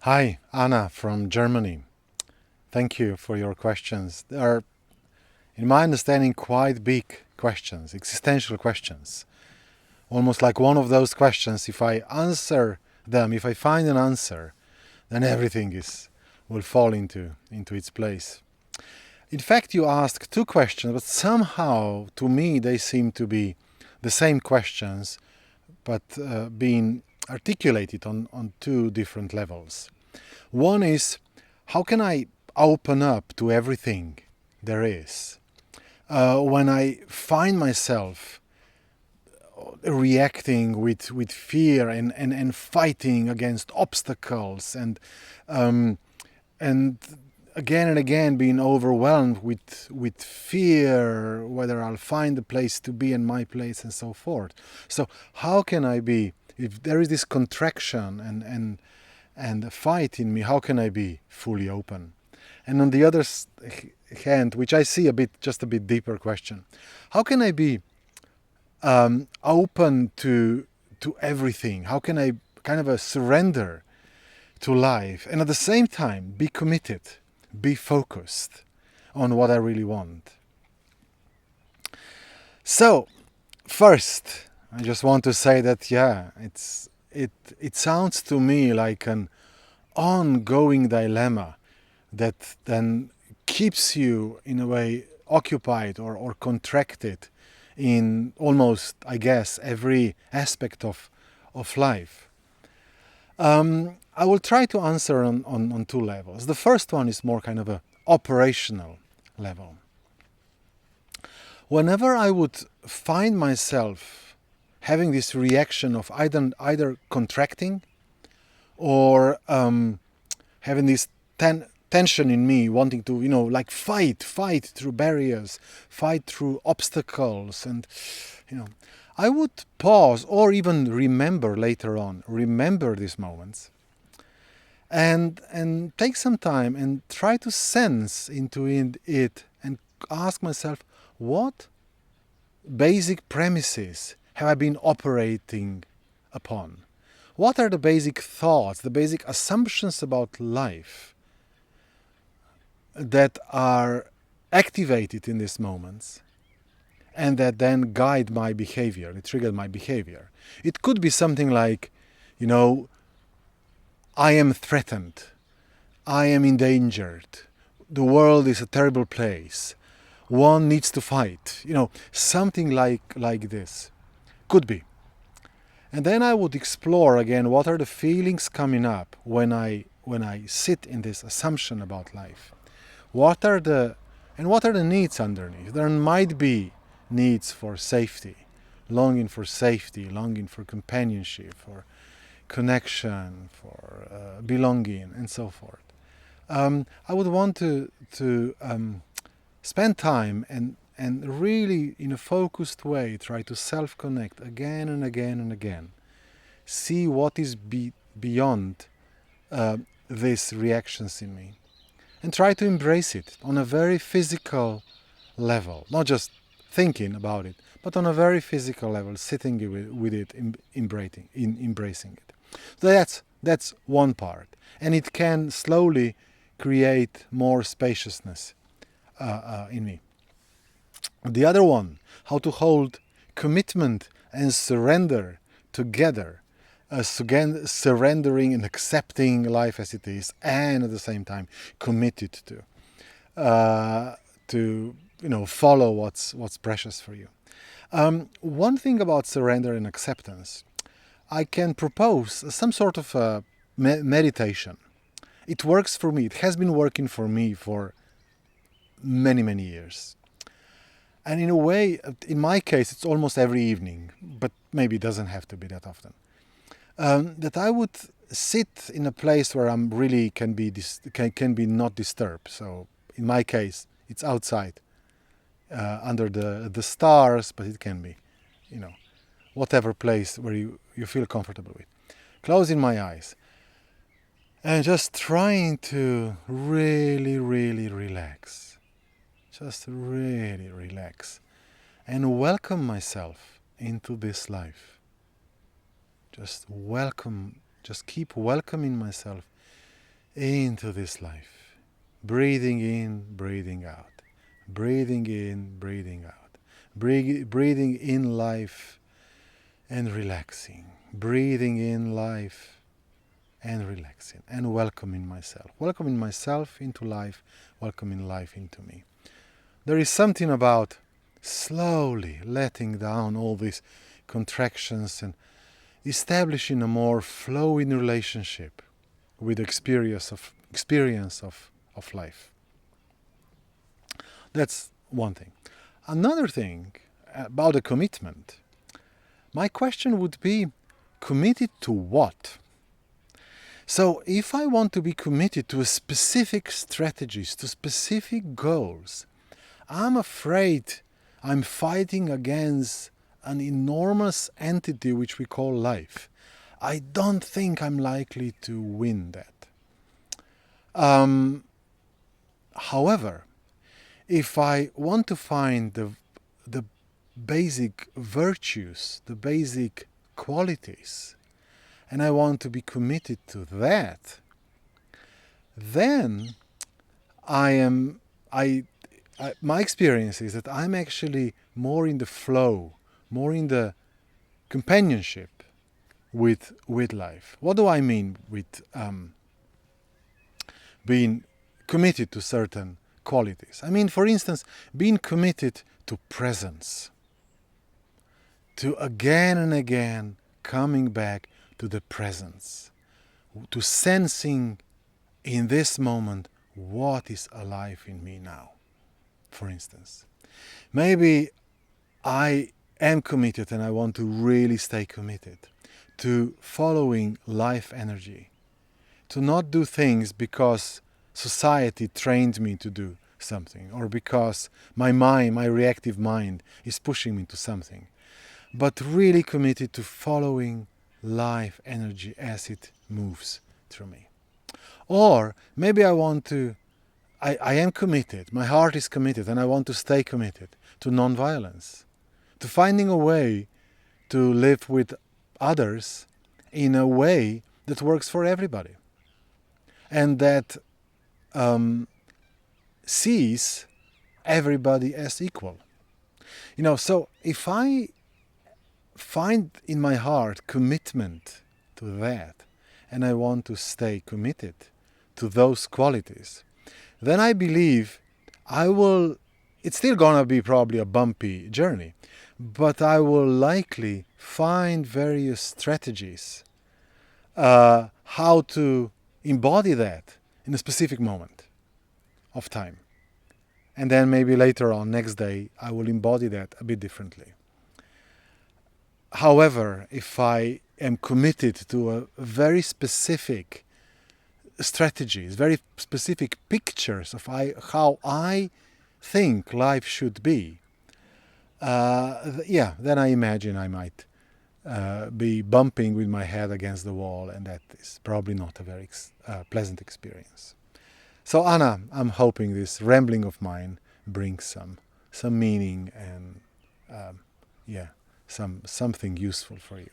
Hi, Anna from Germany. Thank you for your questions. They are, in my understanding, quite big questions, existential questions. Almost like one of those questions, if I answer them, if I find an answer, then everything will fall into its place. In fact, you asked two questions, but somehow, to me, they seem to be the same questions, but being articulated on two different levels. One is, how can I open up to everything there is? When I find myself reacting with fear and fighting against obstacles and again and again being overwhelmed with fear, whether I'll find a place to be in my place and so forth. So how can I be, if there is this contraction and a fight in me, how can I be fully open? And on the other hand, which I see just a bit deeper question, how can I be open to everything? How can I kind of surrender to life and at the same time be committed, be focused on what I really want? So, first, I just want to say that it sounds to me like an ongoing dilemma that then keeps you in a way occupied or contracted in almost, I guess, every aspect of life. I will try to answer on two levels. The first one is more kind of a operational level. Whenever I would find myself having this reaction of either contracting or having this tension in me, wanting to, like fight through barriers, fight through obstacles, and, I would pause or even remember later on, remember these moments, and take some time and try to sense into it and ask myself, what basic premises have I been operating upon? What are the basic thoughts, the basic assumptions about life that are activated in these moments and that then guide my behavior, they trigger my behavior? It could be something like, I am threatened, I am endangered, the world is a terrible place, one needs to fight, something like this. Could be. And then I would explore again what are the feelings coming up when I sit in this assumption about life. What are the needs underneath? There might be needs for safety, longing for companionship, for connection, for belonging, and so forth. I would want to spend time and really, in a focused way, try to self-connect again and again and again. See what is beyond these reactions in me. And try to embrace it on a very physical level. Not just thinking about it, but on a very physical level, sitting with it, embracing it. So that's one part. And it can slowly create more spaciousness in me. The other one, how to hold commitment and surrender together, surrendering and accepting life as it is, and at the same time committed to follow what's precious for you. One thing about surrender and acceptance, I can propose some sort of meditation. It works for me. It has been working for me for many years. And in a way, in my case, it's almost every evening, but maybe it doesn't have to be that often. That I would sit in a place where I'm really can be not disturbed. So in my case, it's outside, under the stars, but it can be, whatever place where you feel comfortable with. Closing my eyes and just trying to really relax. Just really relax and welcome myself into this life. Just keep welcoming myself into this life. Breathing in, breathing out. Breathing in, breathing out. Breathing in life and relaxing. Breathing in life and relaxing. And welcoming myself. Welcoming myself into life. Welcoming life into me. There is something about slowly letting down all these contractions and establishing a more flowing relationship with the experience of life. That's one thing. Another thing about a commitment. My question would be, committed to what? So if I want to be committed to a specific strategies, to specific goals, I'm afraid I'm fighting against an enormous entity which we call life. I don't think I'm likely to win that. However, if I want to find the basic virtues, the basic qualities, and I want to be committed to that, then my experience is that I'm actually more in the flow, more in the companionship with life. What do I mean with being committed to certain qualities? I mean, for instance, being committed to presence, to again and again coming back to the presence, to sensing in this moment what is alive in me now. For instance, maybe I am committed and I want to really stay committed to following life energy, to not do things because society trained me to do something or because my mind, my reactive mind is pushing me to something, but really committed to following life energy as it moves through me. Or maybe I am committed, my heart is committed, and I want to stay committed to non-violence, to finding a way to live with others in a way that works for everybody and that sees everybody as equal. So if I find in my heart commitment to that, and I want to stay committed to those qualities, then I believe it's still gonna be probably a bumpy journey, but I will likely find various strategies how to embody that in a specific moment of time. And then maybe later on, next day, I will embody that a bit differently. However, if I am committed to a very specific strategies, very specific pictures of how I think life should be, then I imagine I might be bumping with my head against the wall, and that is probably not a very pleasant experience. So Anna, I'm hoping this rambling of mine brings some meaning and something useful for you.